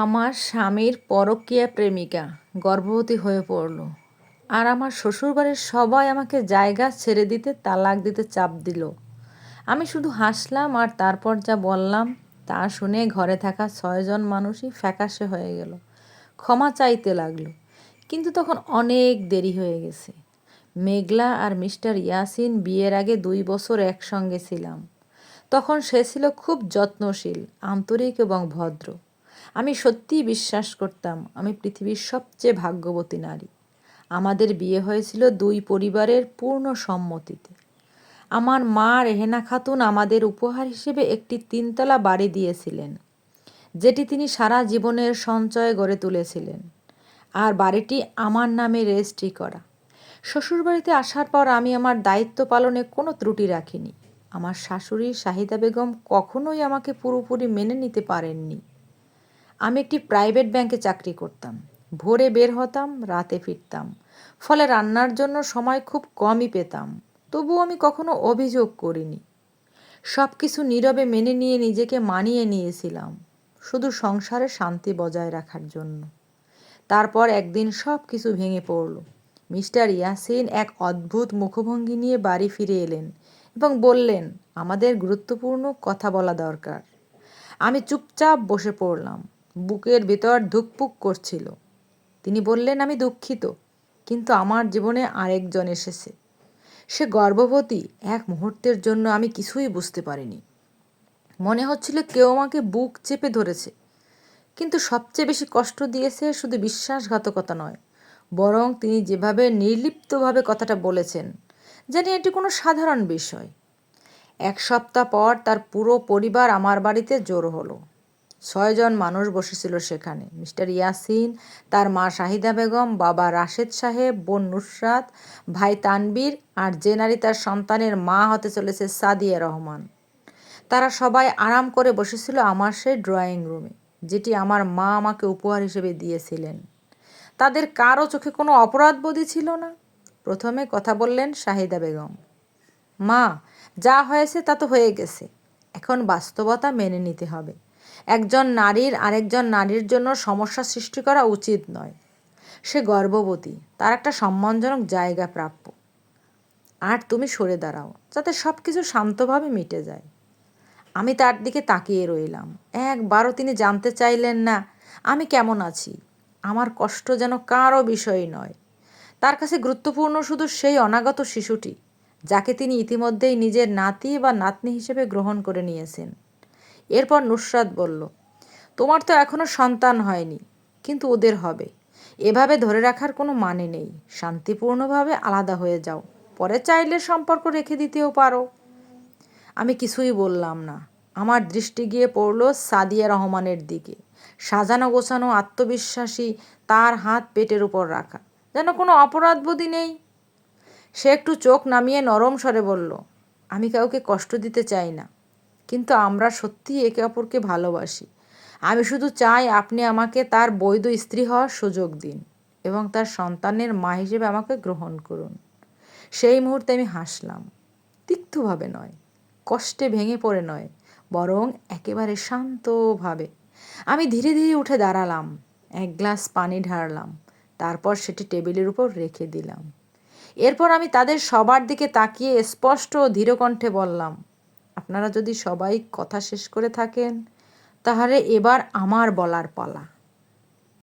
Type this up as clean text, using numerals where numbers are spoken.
আমার স্বামীর পরকীয়া প্রেমিকা গর্ভবতী হয়ে পড়ল, আর আমার শ্বশুরবাড়ির সবাই আমাকে জায়গা ছেড়ে দিতে তালাক দিতে চাপ দিল। আমি শুধু হাসলাম, আর তারপর যা বললাম তা শুনে ঘরে থাকা 6 জন মানুষই ফ্যাকাশে হয়ে গেল, ক্ষমা চাইতে লাগলো। কিন্তু তখন অনেক দেরি হয়ে গেছে। মেঘলা আর মিস্টার ইয়াসিন বিয়ের আগে 2 বছর একসঙ্গে ছিলাম। তখন সে ছিল খুব যত্নশীল, আন্তরিক এবং ভদ্র। আমি সত্যিই বিশ্বাস করতাম আমি পৃথিবীর সবচেয়ে ভাগ্যবতী নারী। আমাদের বিয়ে হয়েছিল 2 পরিবারের পূর্ণ সম্মতিতে। আমার মা রেহেনা খাতুন আমাদের উপহার হিসেবে একটি 3তলা বাড়ি দিয়েছিলেন, যেটি তিনি সারা জীবনের সঞ্চয়ে গড়ে তুলেছিলেন। আর বাড়িটি আমার নামে রেজিস্ট্রি করা। শ্বশুরবাড়িতে আসার পর আমি আমার দায়িত্ব পালনে কোনো ত্রুটি রাখিনি। আমার শাশুড়ি শাহিদা বেগম কখনোই আমাকে পুরোপুরি মেনে নিতে পারেননি। আমি একটি প্রাইভেট ব্যাংকে চাকরি করতাম। ভোরে বের হতাম, রাতে ফিরতাম। ফলে রান্নার জন্য সময় খুব কমই পেতাম। তবুও আমি কখনো অভিযোগ করিনি। সব কিছু নীরবে মেনে নিয়ে নিজেকে মানিয়ে নিয়েছিলাম, শুধু সংসারে শান্তি বজায় রাখার জন্য। তারপর একদিন সব কিছু ভেঙে পড়ল। মিস্টার ইয়াসিন এক অদ্ভুত মুখভঙ্গি নিয়ে বাড়ি ফিরে এলেন এবং বললেন, আমাদের গুরুত্বপূর্ণ কথা বলা দরকার। আমি চুপচাপ বসে পড়লাম। বুকের ভিতর ধুকপুক করছিল। তিনি বললেন, আমি দুঃখিত, কিন্তু আমার জীবনে আরেকজন এসেছে। সে গর্ভবতী। এক মুহূর্তের জন্য আমি কিছুই বুঝতে পারিনি। মনে হচ্ছিল কেউ আমাকে বুক চেপে ধরেছে। কিন্তু সবচেয়ে বেশি কষ্ট দিয়েছে শুধু বিশ্বাসঘাতকতা নয়, বরং তিনি যেভাবে নির্লিপ্তভাবে কথাটা বলেছেন, জানি এটি কোনো সাধারণ বিষয়। 1 সপ্তাহ পর তার পুরো পরিবার আমার বাড়িতে জড়ো হলো। 6 জন মানুষ বসেছিল সেখানে। মিস্টার ইয়াসিন, তার মা শাহিদা বেগম, বাবা রাশেদ সাহেব, বোন নুসরাত, ভাই তানবীর, আর যে নারী তার সন্তানের মা হতে চলেছে, সাদিয়া রহমান। তারা সবাই আরাম করে বসেছিল আমার সেই ড্রয়িং রুমে, যেটি আমার মা আমাকে উপহার হিসেবে দিয়েছিলেন। তাদের কারও চোখে কোনো অপরাধবোধই ছিল না। প্রথমে কথা বললেন শাহিদা বেগম। মা, যা হয়েছে তা তো হয়ে গেছে। এখন বাস্তবতা মেনে নিতে হবে। একজন নারীর আরেকজন নারীর জন্য সমস্যা সৃষ্টি করা উচিত নয়। সে গর্ভবতী, তার একটা সম্মানজনক জায়গা প্রাপ্য। আর তুমি সরে দাঁড়াও, যাতে সব কিছু শান্তভাবে মিটে যায়। আমি তার দিকে তাকিয়ে রইলাম। একবারও তিনি জানতে চাইলেন না আমি কেমন আছি। আমার কষ্ট যেন কারও বিষয় নয়। তার কাছে গুরুত্বপূর্ণ শুধু সেই অনাগত শিশুটি, যাকে তিনি ইতিমধ্যেই নিজের নাতি বা নাতনি হিসেবে গ্রহণ করে নিয়েছেন। এরপর নুসরাত বলল, তোমার তো এখনো সন্তান হয়নি, কিন্তু ওদের হবে। এভাবে ধরে রাখার কোনো মানে নেই। শান্তিপূর্ণভাবে আলাদা হয়ে যাও, পরে চাইলে সম্পর্ক রেখে দিতেও পারো। আমি কিছুই বললাম না। আমার দৃষ্টি গিয়ে পড়ল সাদিয়া রহমানের দিকে। সাজানো গোছানো, আত্মবিশ্বাসী, তার হাত পেটের উপর রাখা, যেন কোনো অপরাধবোধই নেই। সে একটু চোখ নামিয়ে নরম স্বরে বলল, আমি কাউকে কষ্ট দিতে চাই না, কিন্তু আমরা সত্যিই একে অপরকে ভালোবাসি। আমি শুধু চাই আপনি আমাকে তার বৈধ স্ত্রী হওয়ার সুযোগ দিন এবং তার সন্তানের মা হিসেবে আমাকে গ্রহণ করুন। সেই মুহূর্তে আমি হাসলাম, তিক্তভাবে নয়, কষ্টে ভেঙে পড়ে নয়, বরং একেবারে শান্তভাবে। আমি ধীরে ধীরে উঠে দাঁড়ালাম, 1 গ্লাস পানি ঢাললাম, তারপর সেটি টেবিলের উপর রেখে দিলাম। এরপর আমি তাদের সবার দিকে তাকিয়ে স্পষ্ট ও ধীর কণ্ঠে বললাম, আপনারা যদি সবাই কথা শেষ করে থাকেন, তাহলে এবার আমার বলার পালা।